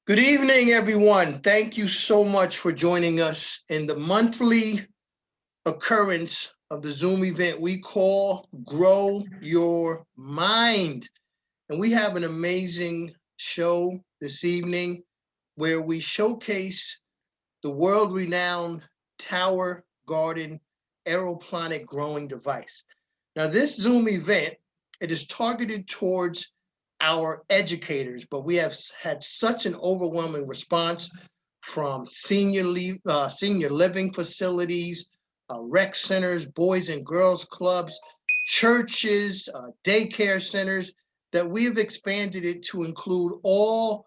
Good evening, everyone. Thank you so much for joining us in the monthly occurrence of the Zoom event we call Grow Your Mind. And we have an amazing show this evening where we showcase the world-renowned Tower Garden aeroponic growing device. Now, this Zoom event, it is targeted towards our educators, but we have had such an overwhelming response from senior living facilities, rec centers, boys and girls clubs, churches, daycare centers, that we have expanded it to include all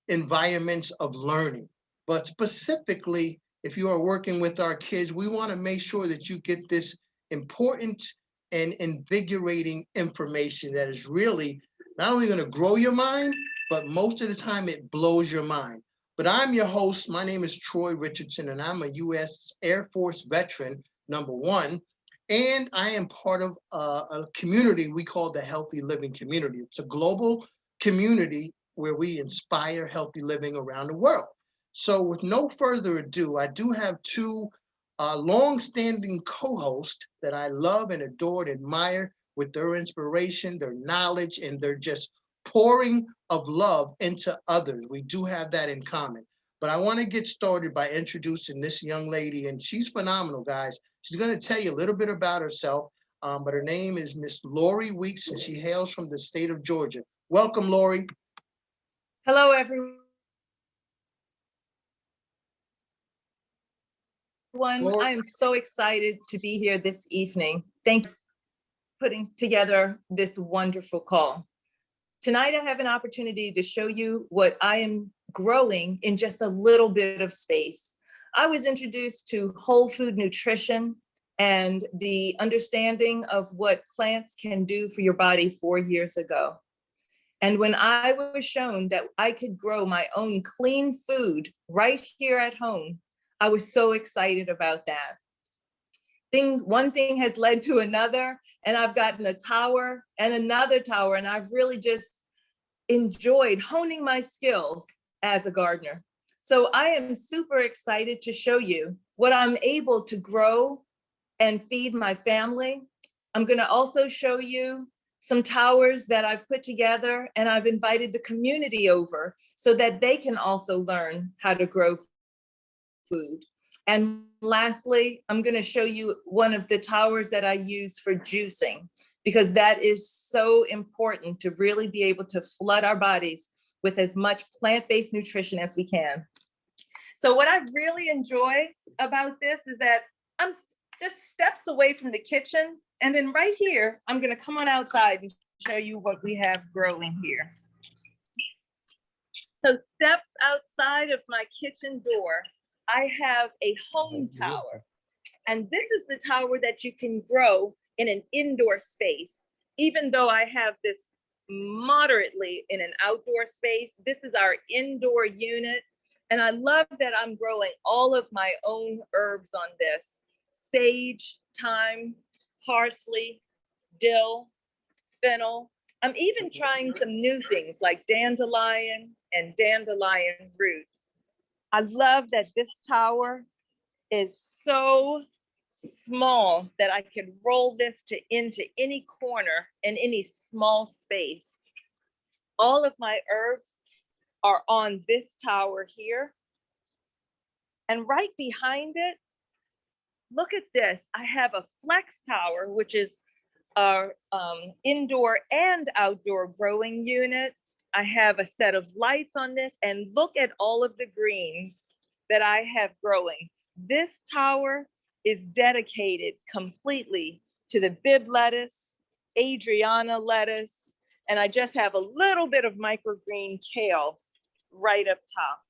environments of learning. But specifically, if you are working with our kids, we want to make sure that you get this important and invigorating information that is really not only going to grow your mind, but most of the time it blows your mind. But I'm your host. My name is Troy Richardson, and I'm a U.S. Air Force veteran, #1. And I am part of a community we call the Healthy Living Community. It's a global community where we inspire healthy living around the world. So with no further ado, I do have two long-standing co-hosts that I love and adore and admire with their inspiration, their knowledge, and their just pouring of love into others. We do have that in common. But I want to get started by introducing this young lady, and she's phenomenal, guys. She's going to tell you a little bit about herself, but her name is Miss Lori Weeks, and she hails from the state of Georgia. Welcome, Lori. Hello, everyone. I am so excited to be here this evening. Thank you for putting together this wonderful call. Tonight, I have an opportunity to show you what I am growing in just a little bit of space. I was introduced to whole food nutrition and the understanding of what plants can do for your body 4 years ago. And when I was shown that I could grow my own clean food right here at home, I was so excited about that. One thing has led to another, and I've gotten a tower and another tower, and I've really just enjoyed honing my skills as a gardener. So I am super excited to show you what I'm able to grow and feed my family. I'm going to also show you some towers that I've put together, and I've invited the community over so that they can also learn how to grow food. And lastly, I'm going to show you one of the towers that I use for juicing, because that is so important to really be able to flood our bodies with as much plant-based nutrition as we can. So what I really enjoy about this is that I'm just steps away from the kitchen. And then right here, I'm going to come on outside and show you what we have growing here. So steps outside of my kitchen door, I have a home tower. And this is the tower that you can grow in an indoor space. Even though I have this moderately in an outdoor space, this is our indoor unit. And I love that I'm growing all of my own herbs on this: sage, thyme, parsley, dill, fennel. I'm even trying some new things like dandelion and dandelion root. I love that this tower is so small that I can roll this into any corner in any small space. All of my herbs are on this tower here. And right behind it, look at this. I have a flex tower, which is our indoor and outdoor growing unit. I have a set of lights on this, and look at all of the greens that I have growing. This tower is dedicated completely to the Bib lettuce, Adriana lettuce, and I just have a little bit of microgreen kale right up top.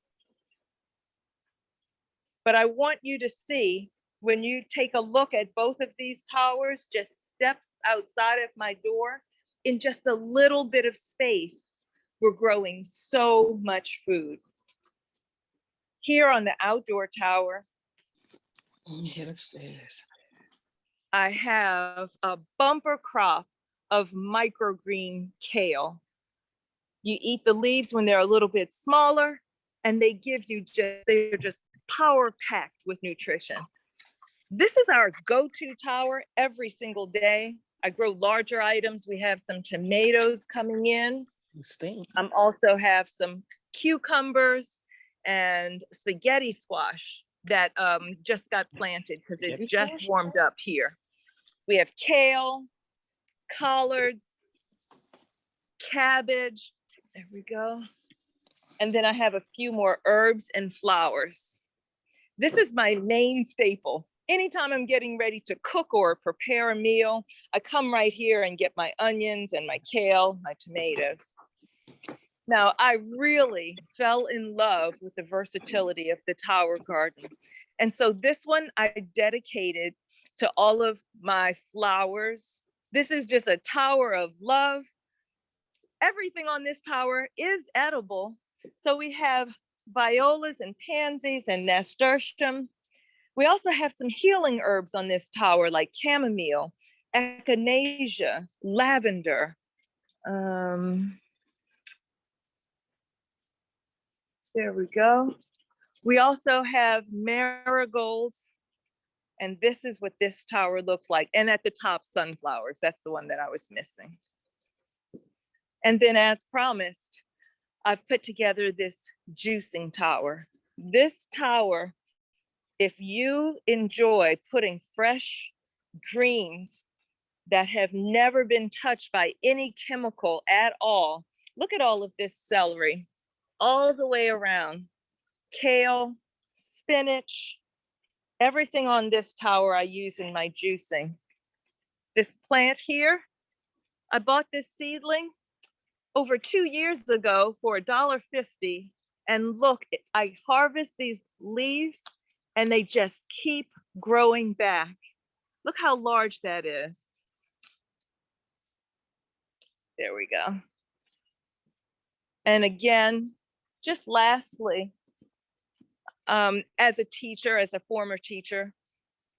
But I want you to see, when you take a look at both of these towers, just steps outside of my door, in just a little bit of space, we're growing so much food. Here on the outdoor tower, I have a bumper crop of microgreen kale. You eat the leaves when they're a little bit smaller, and they give you they're just power packed with nutrition. This is our go-to tower every single day. I grow larger items. We have some tomatoes coming in. Also have some cucumbers and spaghetti squash that just got planted because it just warmed up here. We have kale, collards, cabbage. There we go. And then I have a few more herbs and flowers. This is my main staple. Anytime I'm getting ready to cook or prepare a meal, I come right here and get my onions and my kale, my tomatoes. Now, I really fell in love with the versatility of the tower garden. And so this one I dedicated to all of my flowers. This is just a tower of love. Everything on this tower is edible. So we have violas and pansies and nasturtium. We also have some healing herbs on this tower like chamomile, echinacea, lavender. There we go. We also have marigolds, and this is what this tower looks like. And at the top, sunflowers. That's the one that I was missing. And then as promised, I've put together this juicing tower. This tower, if you enjoy putting fresh greens that have never been touched by any chemical at all, look at all of this celery all the way around, kale, spinach, everything on this tower I use in my juicing. This plant here, I bought this seedling over 2 years ago for $1.50. And look, I harvest these leaves and they just keep growing back. Look how large that is. There we go. And again, just lastly, as a teacher, as a former teacher,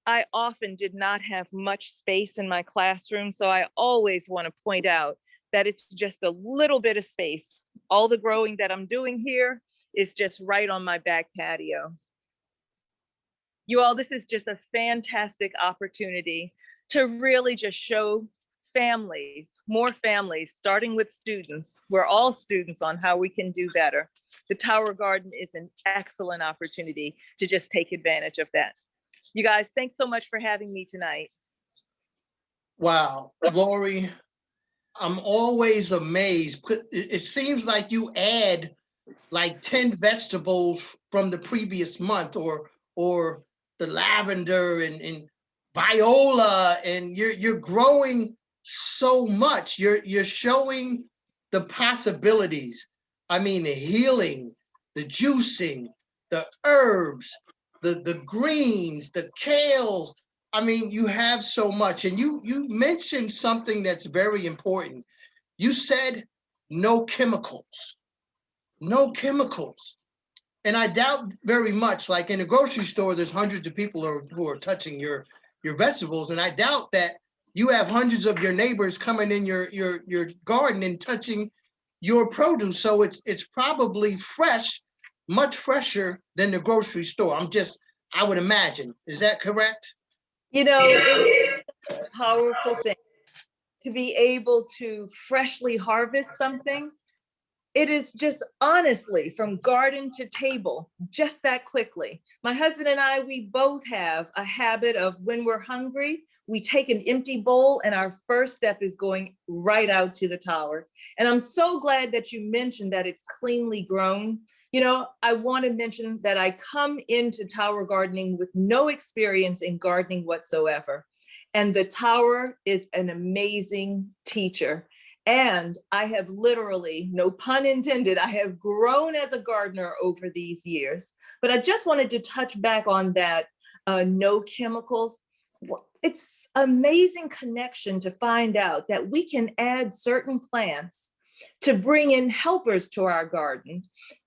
I often did not have much space in my classroom. So I always want to point out that it's just a little bit of space. All the growing that I'm doing here is just right on my back patio. You all, this is just a fantastic opportunity to really just show families, more families, starting with students. We're all students on how we can do better. The Tower Garden is an excellent opportunity to just take advantage of that. You guys, thanks so much for having me tonight. Wow, Lori, I'm always amazed. It seems like you add like 10 vegetables from the previous month, or the lavender and viola, and you're growing so much. You're showing the possibilities. I mean, the healing, the juicing, the herbs, the greens, the kales. I mean, you have so much. And you mentioned something that's very important. You said no chemicals. No chemicals. And I doubt very much, like in a grocery store, there's hundreds of people who are touching your vegetables. And I doubt that you have hundreds of your neighbors coming in your garden and touching your produce. So it's probably fresh, much fresher than the grocery store. I would imagine. Is that correct? You know, it's a powerful thing to be able to freshly harvest something. It is just honestly from garden to table, just that quickly. My husband and I, we both have a habit of when we're hungry, we take an empty bowl and our first step is going right out to the tower. And I'm so glad that you mentioned that it's cleanly grown. You know, I want to mention that I come into tower gardening with no experience in gardening whatsoever. And the tower is an amazing teacher. And I have literally, no pun intended, I have grown as a gardener over these years. But I just wanted to touch back on that no chemicals. It's amazing connection to find out that we can add certain plants to bring in helpers to our garden.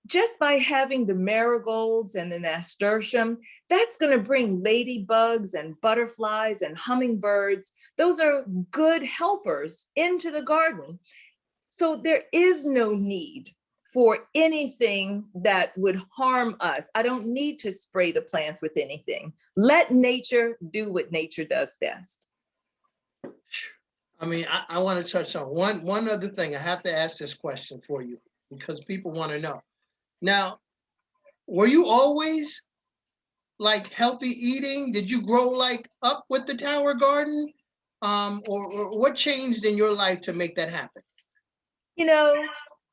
Just by having the marigolds and the nasturtium, that's going to bring ladybugs and butterflies and hummingbirds. Those are good helpers into the garden. So there is no need for anything that would harm us. I don't need to spray the plants with anything. Let nature do what nature does best. I mean, I want to touch on one other thing. I have to ask this question for you because people want to know. Now, were you always like healthy eating? Did you grow like up with the Tower Garden? Or what changed in your life to make that happen? You know,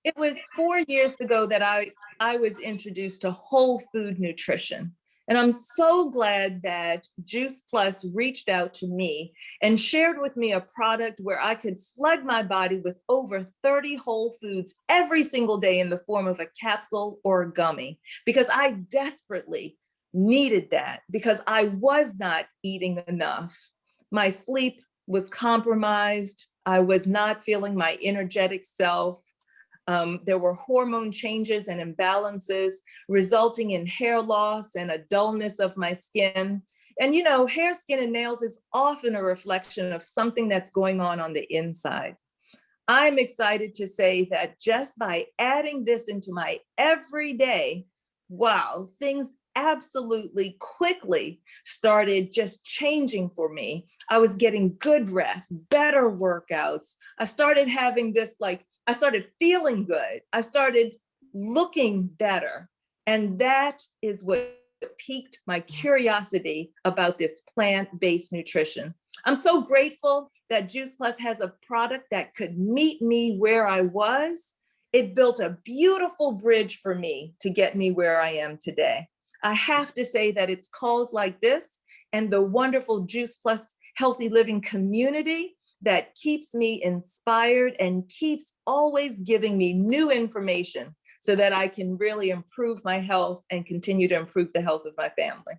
it was 4 years ago that I was introduced to whole food nutrition. And I'm so glad that Juice Plus reached out to me and shared with me a product where I could flood my body with over 30 whole foods every single day in the form of a capsule or a gummy, because I desperately needed that because I was not eating enough. My sleep was compromised. I was not feeling my energetic self. There were hormone changes and imbalances resulting in hair loss and a dullness of my skin. And you know, hair, skin, and nails is often a reflection of something that's going on the inside. I'm excited to say that just by adding this into my everyday, wow, things absolutely quickly started just changing for me. I was getting good rest, better workouts. I started having this, I started feeling good. I started looking better. And that is what piqued my curiosity about this plant-based nutrition. I'm so grateful that Juice Plus has a product that could meet me where I was. It built a beautiful bridge for me to get me where I am today. I have to say that it's calls like this and the wonderful Juice Plus Healthy Living community that keeps me inspired and keeps always giving me new information so that I can really improve my health and continue to improve the health of my family.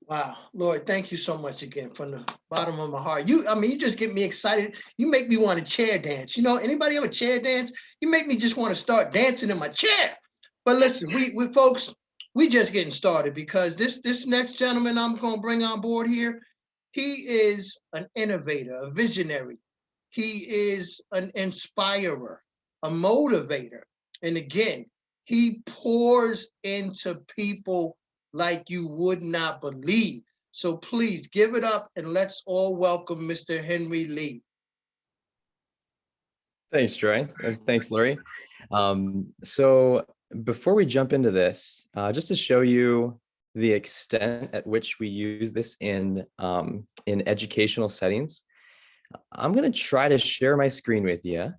Wow, Lord, thank you so much again from the bottom of my heart. I mean, you just get me excited. You make me want to chair dance. You know, anybody ever chair dance? You make me just want to start dancing in my chair. But listen, we folks, we just getting started because this next gentleman I'm going to bring on board here, he is an innovator, a visionary. He is an inspirer, a motivator. And again, he pours into people like you would not believe. So please give it up and let's all welcome Mr. Henry Lee. Thanks, Troy. Thanks, Lori. So before we jump into this, just to show you the extent at which we use this in educational settings, I'm going to try to share my screen with you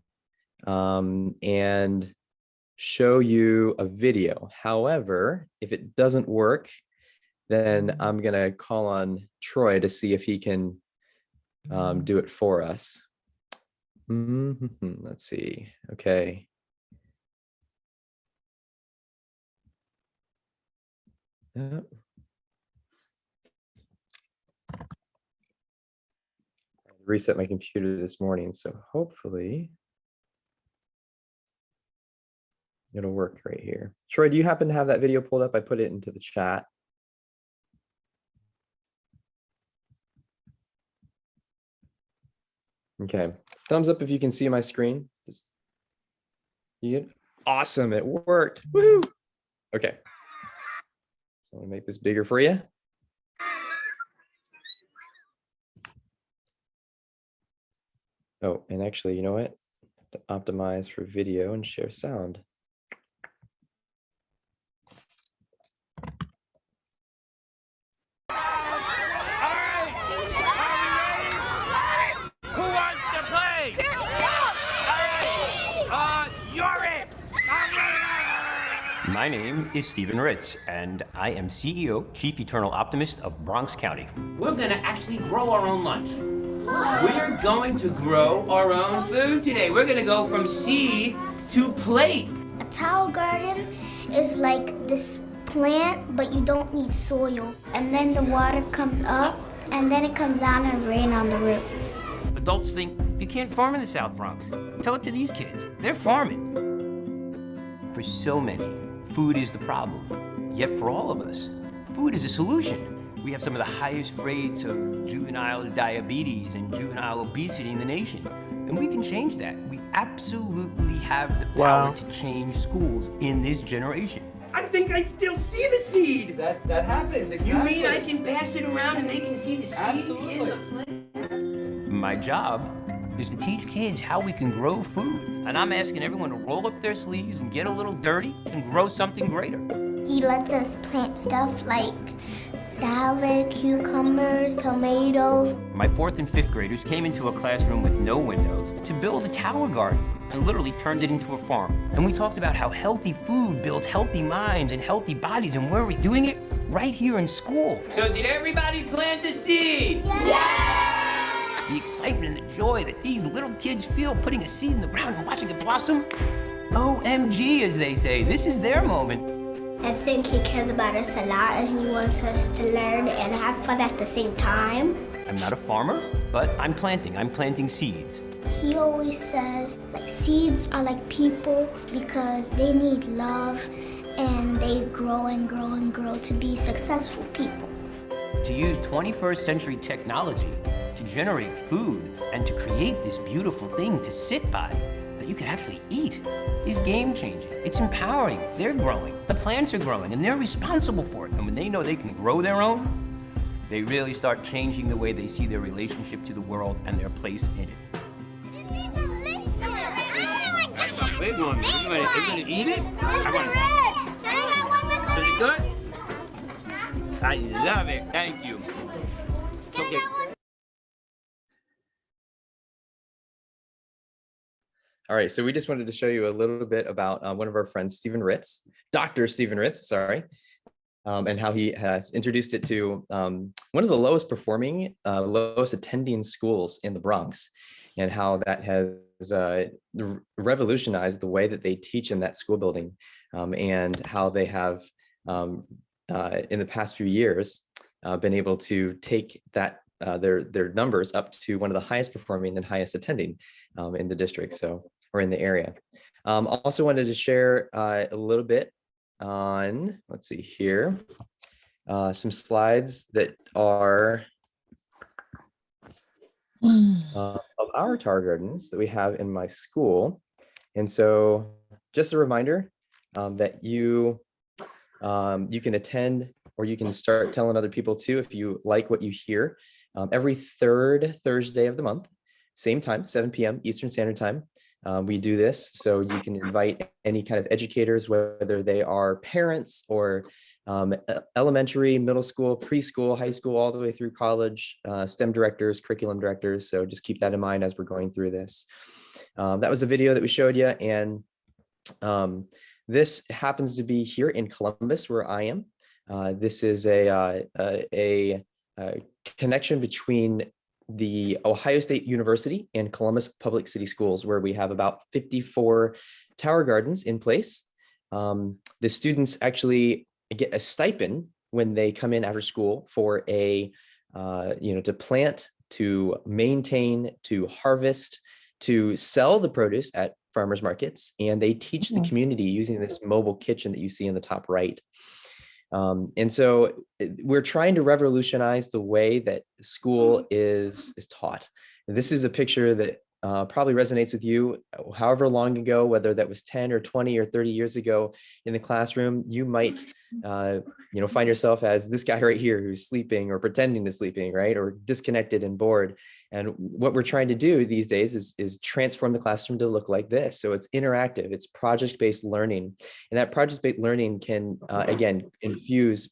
and show you a video. However, if it doesn't work, then I'm going to call on Troy to see if he can do it for us. Let's see. Okay. Yep. I reset my computer this morning, so hopefully it'll work right here. Troy, do you happen to have that video pulled up? I put it into the chat. Okay, thumbs up if you can see my screen. Awesome, it worked. Woohoo! Okay, so I'm gonna make this bigger for you. Oh, and actually, you know what? To optimize for video and share sound. My name is Stephen Ritz, and I am CEO, Chief Eternal Optimist of Bronx County. We're gonna actually grow our own lunch. We're going to grow our own food today. We're gonna go from seed to plate. A Tower Garden is like this plant, but you don't need soil. And then the water comes up, and then it comes down and rain on the roots. Adults think you can't farm in the South Bronx. Tell it to these kids. They're farming. For so many, food is the problem. Yet for all of us, food is a solution. We have some of the highest rates of juvenile diabetes and juvenile obesity in the nation. And we can change that. We absolutely have the power to change schools in this generation. I think I still see the seed. That happens, exactly. You mean I can pass it around and they can see the seed in the plant? My job is to teach kids how we can grow food. And I'm asking everyone to roll up their sleeves and get a little dirty and grow something greater. He lets us plant stuff like salad, cucumbers, tomatoes. My 4th and 5th graders came into a classroom with no windows to build a tower garden and literally turned it into a farm. And we talked about how healthy food builds healthy minds and healthy bodies, and where are we doing it? Right here in school. So did everybody plant a seed? Yeah! The excitement and the joy that these little kids feel putting a seed in the ground and watching it blossom. OMG, as they say, this is their moment. I think he cares about us a lot and he wants us to learn and have fun at the same time. I'm not a farmer, but I'm planting seeds. He always says, like, seeds are like people because they need love and they grow and grow and grow to be successful people. To use 21st century technology to generate food and to create this beautiful thing to sit by that you can actually eat is game-changing. It's empowering. They're growing. The plants are growing, and they're responsible for it. And when they know they can grow their own, they really start changing the way they see their relationship to the world and their place in it. Wait, are you gonna eat it? Is it good? I love it. Thank you. Okay. All right, so we just wanted to show you a little bit about one of our friends, Dr. Stephen Ritz, sorry, and how he has introduced it to one of the lowest performing, lowest attending schools in the Bronx, and how that has revolutionized the way that they teach in that school building, and how they have, in the past few years, been able to take that their numbers up to one of the highest performing and highest attending in the district, or in the area. Also wanted to share a little bit on, let's see here, some slides that are of our tower gardens that we have in my school. And so just a reminder that you can attend, or you can start telling other people too if you like what you hear. Every third Thursday of the month, same time, 7 p.m. Eastern Standard Time. We do this, so you can invite any kind of educators, whether they are parents or elementary, middle school, preschool, high school, all the way through college, STEM directors, curriculum directors. So just keep that in mind as we're going through this. That was the video that we showed you. And this happens to be here in Columbus, where I am. This is a connection between the Ohio State University and Columbus Public City Schools, where we have about 54 tower gardens in place. The students actually get a stipend when they come in after school for to plant, to maintain, to harvest, to sell the produce at farmers markets, and they teach the community using this mobile kitchen that you see in the top right. And so we're trying to revolutionize the way that school is taught. And this is a picture that probably resonates with you. However long ago, whether that was 10 or 20 or 30 years ago in the classroom, you might find yourself as this guy right here who's sleeping or pretending to sleeping, right? Or disconnected and bored. And what we're trying to do these days is transform the classroom to look like this. So it's interactive, it's project-based learning. And that project-based learning can, again, infuse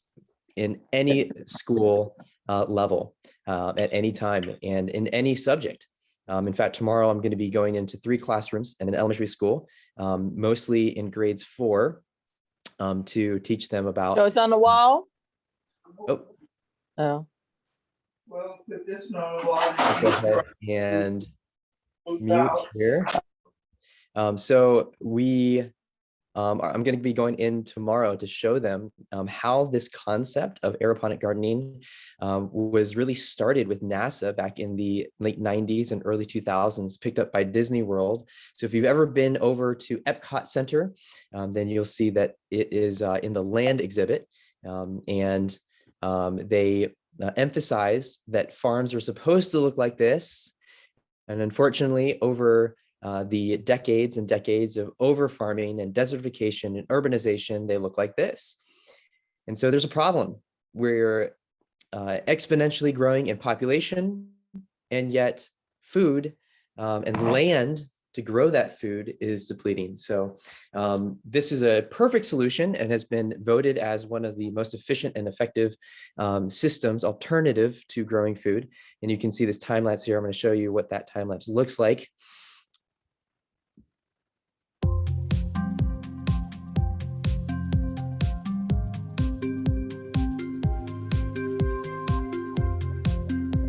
in any school level at any time and in any subject. In fact, tomorrow I'm going to be going into 3 classrooms in an elementary school, mostly in grades 4, to teach them about. So it's on the wall? Oh. Oh. Well, put this one on the wall. Go ahead and mute here. So I'm going to be going in tomorrow to show them how this concept of aeroponic gardening was really started with NASA back in the late 90s and early 2000s, picked up by Disney World. So if you've ever been over to Epcot Center, then you'll see that it is in the land exhibit, and they emphasize that farms are supposed to look like this. And unfortunately, over the decades and decades of over farming and desertification and urbanization, they look like this. And so there's a problem. We're exponentially growing in population, and yet food and land to grow that food is depleting. So this is a perfect solution and has been voted as one of the most efficient and effective systems alternative to growing food. And you can see this time lapse here. I'm going to show you what that time lapse looks like.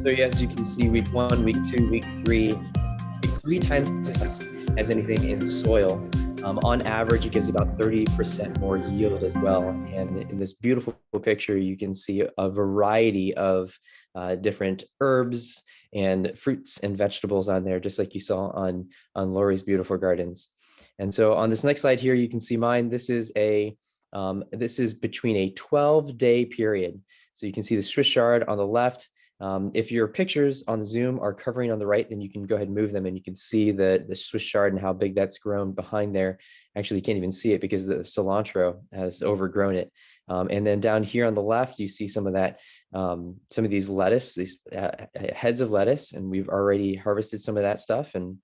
So as you can see, week 1, week 2, week 3, 3 times as anything in soil. On average, it gives about 30% more yield as well. And in this beautiful picture, you can see a variety of different herbs and fruits and vegetables on there, just like you saw on Lori's beautiful gardens. And so on this next slide here, you can see mine. This is between a 12-day period. So you can see the Swiss chard on the left. If your pictures on Zoom are covering on the right, then you can go ahead and move them and you can see the Swiss chard and how big that's grown behind there. Actually, you can't even see it because the cilantro has overgrown it. And then down here on the left, you see some of that, some of these lettuce, these heads of lettuce, and we've already harvested some of that stuff. And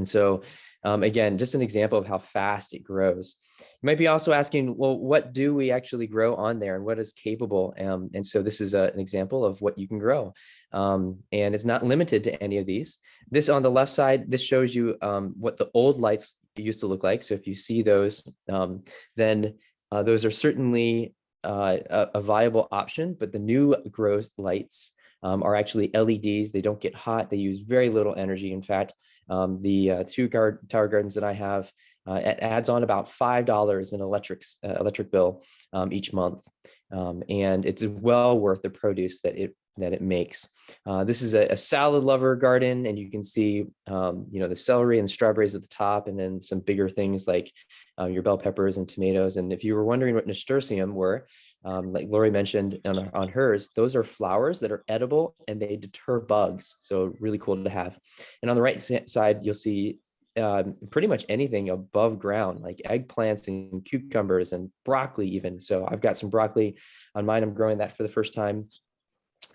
so again, just an example of how fast it grows. You might be also asking, well, what do we actually grow on there and what is capable? And so this is an example of what you can grow. And it's not limited to any of these. This on the left side, this shows you what the old lights used to look like. So if you see those, then those are certainly a viable option, but the new growth lights are actually LEDs. They don't get hot. They use very little energy. In fact, the 2 tower gardens that I have, it adds on about $5 in electric bill each month, and it's well worth the produce that it makes. This is a salad lover garden, and you can see the celery and strawberries at the top, and then some bigger things like your bell peppers and tomatoes. And if you were wondering what Nasturtium were, like Lori mentioned on hers, those are flowers that are edible and they deter bugs. So really cool to have. And on the right side, you'll see pretty much anything above ground, like eggplants and cucumbers and broccoli even. So I've got some broccoli on mine. I'm growing that for the first time.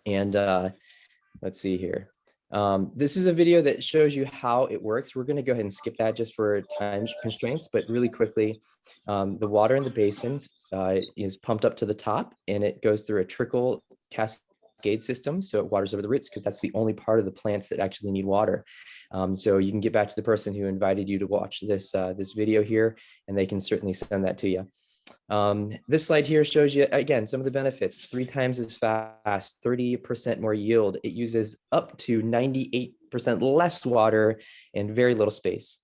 And let's see here. This is a video that shows you how it works. We're going to go ahead and skip that just for time constraints, but really quickly, the water in the basins is pumped up to the top and it goes through a trickle cascade system. So it waters over the roots because that's the only part of the plants that actually need water. So you can get back to the person who invited you to watch this, this video here, and they can certainly send that to you. This slide here shows you, again, some of the benefits: 3 times as fast, 30% more yield. It uses up to 98% less water and very little space.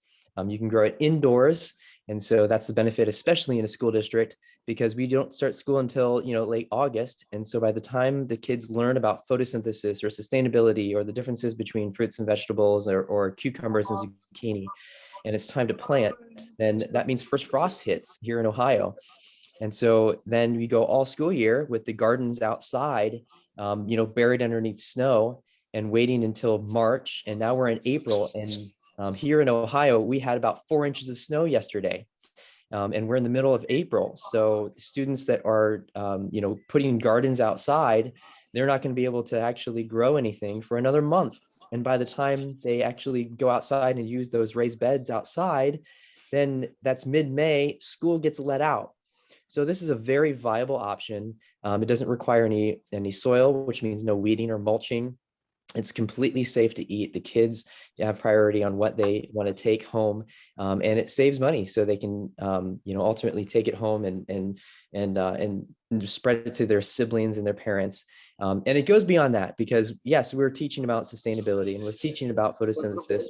You can grow it indoors. And so that's the benefit, especially in a school district, because we don't start school until, late August. And so by the time the kids learn about photosynthesis or sustainability or the differences between fruits and vegetables or cucumbers and zucchini, and it's time to plant, then that means first frost hits here in Ohio. And so then we go all school year with the gardens outside, buried underneath snow and waiting until March. And now we're in April, and here in Ohio, we had about 4 inches of snow yesterday. And we're in the middle of April. So students that are, putting gardens outside, they're not going to be able to actually grow anything for another month. And by the time they actually go outside and use those raised beds outside, then that's mid-May, school gets let out. So this is a very viable option. It doesn't require any soil, which means no weeding or mulching. It's completely safe to eat. The kids have priority on what they want to take home, and it saves money, so they can, ultimately take it home and spread it to their siblings and their parents. And it goes beyond that, because yes, we're teaching about sustainability and we're teaching about photosynthesis,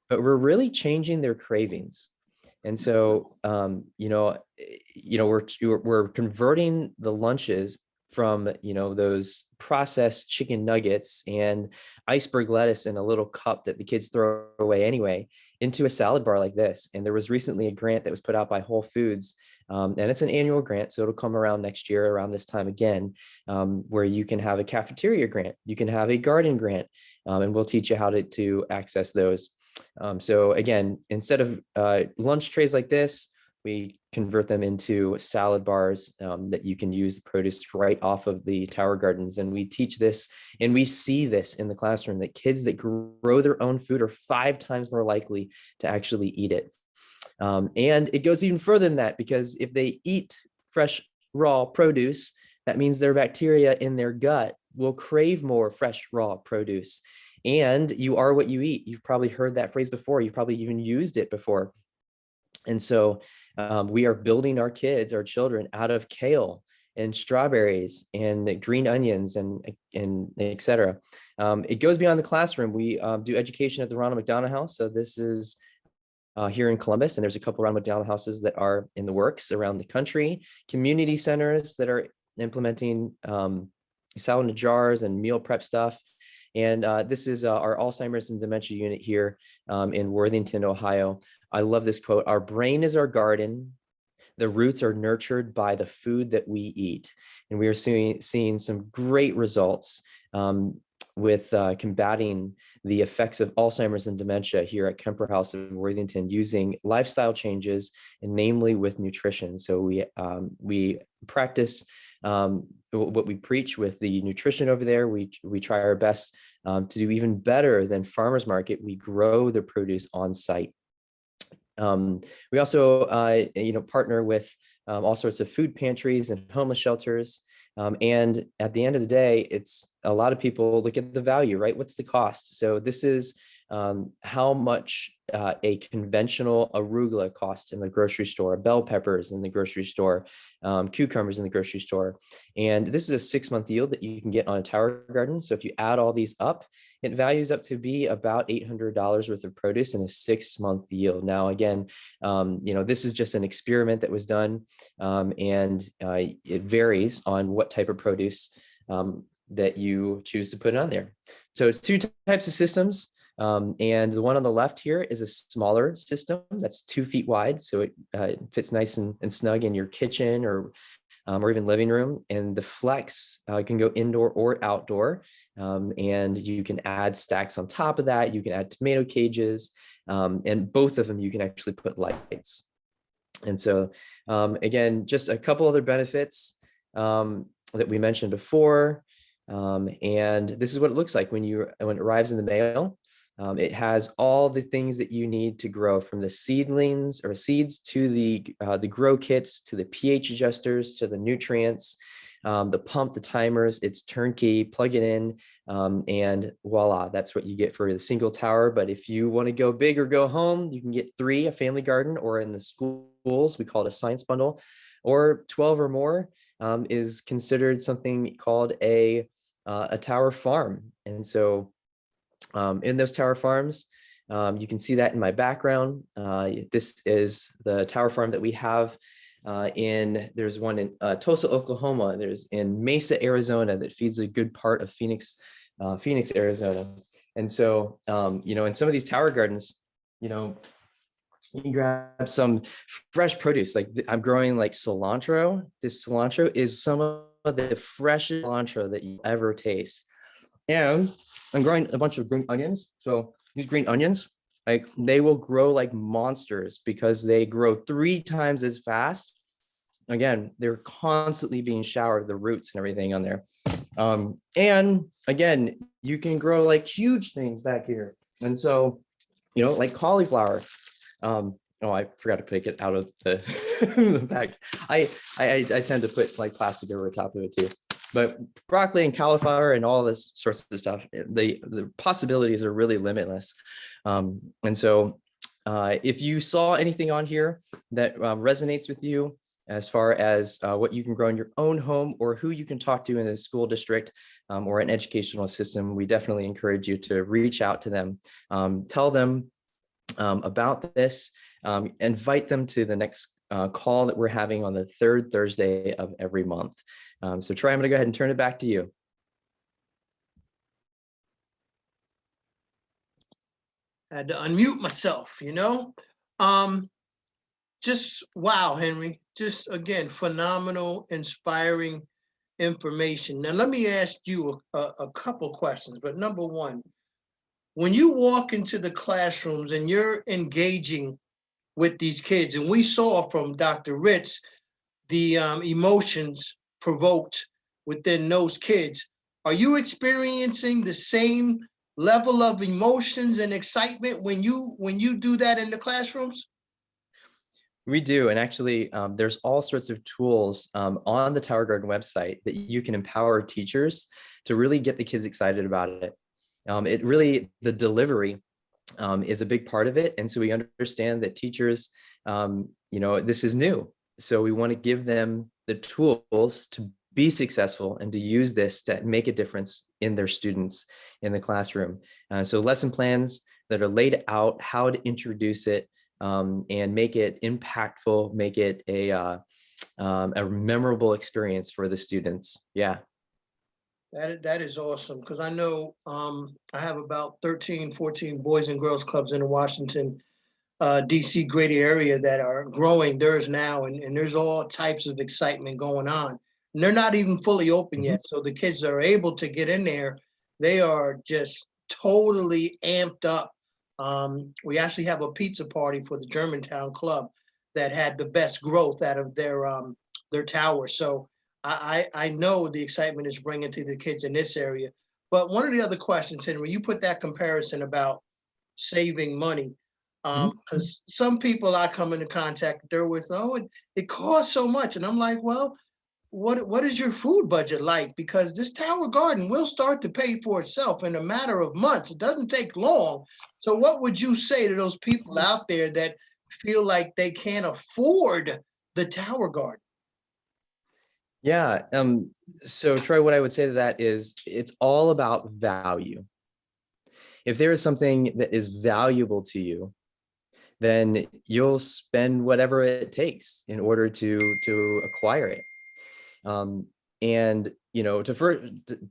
but we're really changing their cravings. And so, we're converting the lunches from, those processed chicken nuggets and iceberg lettuce in a little cup that the kids throw away anyway, into a salad bar like this. And there was recently a grant that was put out by Whole Foods, and it's an annual grant, so it'll come around next year around this time again, where you can have a cafeteria grant, you can have a garden grant, and we'll teach you how to access those. So again, instead of lunch trays like this, we convert them into salad bars that you can use the produce right off of the tower gardens. And we teach this, and we see this in the classroom, that kids that grow their own food are 5 times more likely to actually eat it. And it goes even further than that, because if they eat fresh, raw produce, that means their bacteria in their gut will crave more fresh, raw produce. And you are what you eat. You've probably heard that phrase before. You've probably even used it before. And so we are building our kids, our children, out of kale and strawberries and green onions and et cetera. It goes beyond the classroom. We do education at the Ronald McDonald House. So this is here in Columbus, and there's a couple Ronald McDonald houses that are in the works around the country, community centers that are implementing salad in jars and meal prep stuff. And this is our Alzheimer's and dementia unit here in Worthington, Ohio. I love this quote: "Our brain is our garden. The roots are nurtured by the food that we eat." And we are seeing some great results with combating the effects of Alzheimer's and dementia here at Kemper House in Worthington, using lifestyle changes, and namely with nutrition. So we practice what we preach with the nutrition over there. We try our best to do even better than farmers market. We grow the produce on site. We also partner with all sorts of food pantries and homeless shelters. And at the end of the day, it's a lot of people look at the value, right? What's the cost? So this is how much a conventional arugula costs in the grocery store, bell peppers in the grocery store, cucumbers in the grocery store. And this is a 6-month yield that you can get on a tower garden. So if you add all these up, it values up to be about $800 worth of produce in a 6-month yield. Now, again, this is just an experiment that was done, and it varies on what type of produce that you choose to put on there. So it's 2 types of systems. And the one on the left here is a smaller system that's 2 feet wide. So it fits nice and snug in your kitchen or even living room. And the Flex can go indoor or outdoor. And you can add stacks on top of that. You can add tomato cages, and both of them you can actually put lights. And so again, just a couple other benefits that we mentioned before. And this is what it looks like when it arrives in the mail. It has all the things that you need to grow, from the seedlings or seeds to the grow kits, to the pH adjusters, to the nutrients, the pump, the timers. It's turnkey. Plug it in, and voila, that's what you get for the single tower. But if you want to go big or go home, you can get 3, a family garden, or in the schools, we call it a science bundle, or 12 or more is considered something called a tower farm. And so in those tower farms, you can see that in my background. This is the tower farm that we have there's one in Tulsa, Oklahoma. There's in Mesa, Arizona, that feeds a good part of Phoenix, Arizona. And so, in some of these tower gardens, you can grab some fresh produce. Like I'm growing like cilantro. This cilantro is some of the freshest cilantro that you ever taste. And I'm growing a bunch of green onions. So these green onions, like they will grow like monsters because they grow 3 times as fast. Again, they're constantly being showered, the roots and everything on there. And again, you can grow like huge things back here. And so, like cauliflower. Oh, I forgot to pick it out of the, the bag. I tend to put like plastic over the top of it too. But broccoli and cauliflower and all this sorts of stuff, the possibilities are really limitless. And so if you saw anything on here that resonates with you as far as what you can grow in your own home, or who you can talk to in a school district or an educational system, we definitely encourage you to reach out to them, tell them about this, invite them to the next call that we're having on the 3rd Thursday of every month. So Troy, I'm going to go ahead and turn it back to you. I had to unmute myself, just wow, Henry, just again, phenomenal, inspiring information. Now, let me ask you a couple questions, but number one, when you walk into the classrooms and you're engaging with these kids, and we saw from Dr. Ritz the emotions provoked within those kids, are you experiencing the same level of emotions and excitement when you do that in the classrooms? We do, and actually, there's all sorts of tools on the Tower Garden website that you can empower teachers to really get the kids excited about it. It really, the delivery is a big part of it, and so we understand that teachers, this is new, so we want to give them the tools to be successful and to use this to make a difference in their students in the classroom. So lesson plans that are laid out, how to introduce it, and make it impactful, make it a memorable experience for the students. Yeah. That is awesome, because I know I have about 13, 14 boys and girls clubs in the Washington, DC greater area that are growing theirs now, and there's all types of excitement going on. And they're not even fully open yet. So the kids that are able to get in there, they are just totally amped up. We actually have a pizza party for the Germantown club that had the best growth out of their tower. So I know the excitement is bringing to the kids in this area. But one of the other questions, Henry, you put that comparison about saving money, because some people I come into contact there with, it costs so much. And I'm like, well, what is your food budget like? Because this Tower Garden will start to pay for itself in a matter of months. It doesn't take long. So what would you say to those people out there that feel like they can't afford the Tower Garden? Yeah. So Troy, what I would say to that is it's all about value. If there is something that is valuable to you, then you'll spend whatever it takes in order to acquire it. And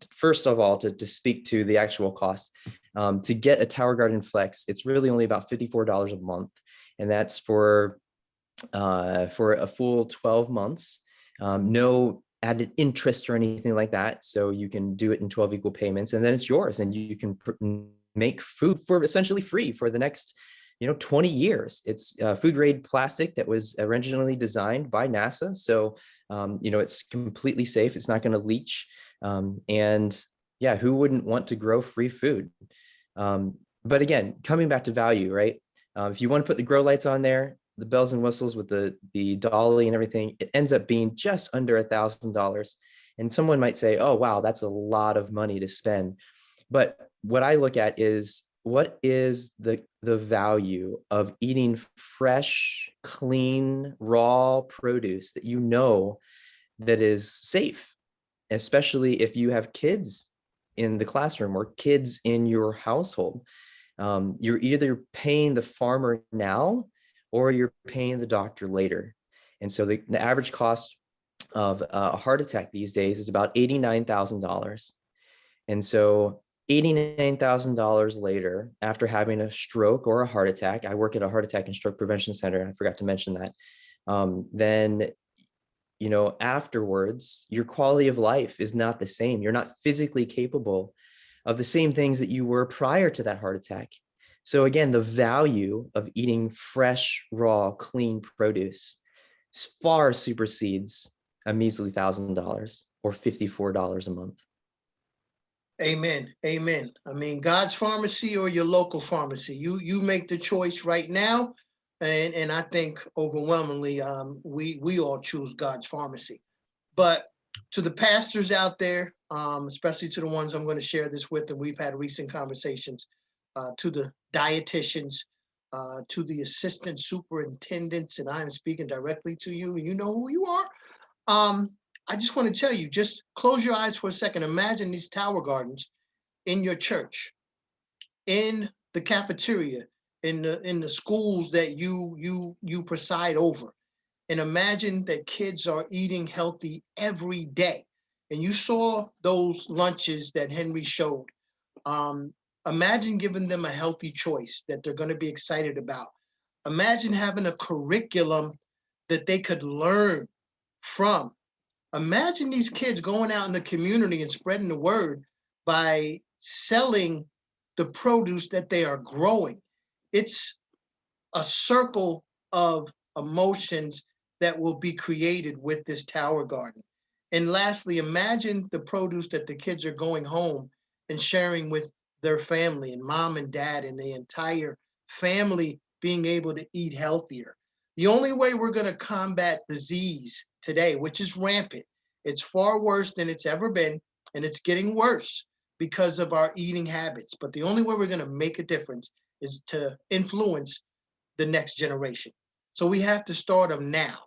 first of all, to speak to the actual cost, to get a Tower Garden Flex, it's really only about $54 a month, and that's for a full 12 months. No added interest or anything like that. So you can do it in 12 equal payments, and then it's yours, and you can make food for essentially free for the next 20 years. It's food grade plastic that was originally designed by NASA. So, it's completely safe. It's not going to leach. And yeah, who wouldn't want to grow free food? But again, coming back to value, right? If you want to put the grow lights on there, the bells and whistles with the dolly and everything, it ends up being just under $1,000. And someone might say, oh, wow, that's a lot of money to spend. But what I look at is, what is the value of eating fresh, clean, raw produce that that is safe, especially if you have kids in the classroom or kids in your household. You're either paying the farmer now or you're paying the doctor later. And so the average cost of a heart attack these days is about $89,000. And so $89,000 later, after having a stroke or a heart attack, I work at a heart attack and stroke prevention center, I forgot to mention that, then, afterwards, your quality of life is not the same. You're not physically capable of the same things that you were prior to that heart attack. So again, the value of eating fresh, raw, clean produce far supersedes a measly $1,000 or $54 a month. Amen. Amen. I mean, God's pharmacy or your local pharmacy, you make the choice right now. And I think overwhelmingly, we all choose God's pharmacy. But to the pastors out there, especially to the ones I'm going to share this with, and we've had recent conversations, to the dietitians, to the assistant superintendents, and I'm speaking directly to you, and you know who you are. I just want to tell you, just close your eyes for a second. Imagine these Tower Gardens in your church, in the cafeteria, in the schools that you preside over. And imagine that kids are eating healthy every day. And you saw those lunches that Henry showed. Imagine giving them a healthy choice that they're going to be excited about. Imagine having a curriculum that they could learn from. Imagine these kids going out in the community and spreading the word by selling the produce that they are growing. It's a circle of emotions that will be created with this tower garden. And lastly, imagine the produce that the kids are going home and sharing with their family, and mom and dad and the entire family being able to eat healthier. The only way we're going to combat disease today, which is rampant, it's far worse than it's ever been, and it's getting worse because of our eating habits. But the only way we're going to make a difference is to influence the next generation. So we have to start them now.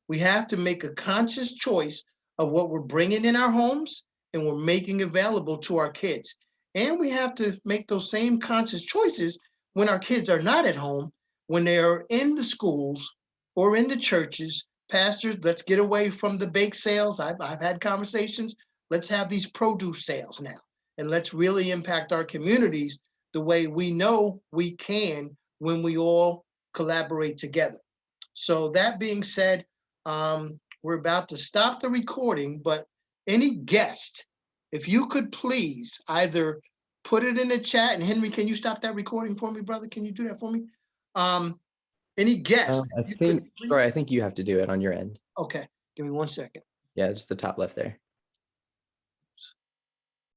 We have to make a conscious choice of what we're bringing in our homes and we're making available to our kids. And we have to make those same conscious choices when our kids are not at home, when they are in the schools or in the churches. Pastors, let's get away from the bake sales. I've had conversations. Let's have these produce sales now. And let's really impact our communities the way we know we can when we all collaborate together. So that being said, we're about to stop the recording, but any guest, if you could please either put it in the chat, and Henry, can you stop that recording for me, brother? Can you do that for me? Any guest? I think, Troy, I think you have to do it on your end. Okay, give me 1 second. Yeah, just the top left there.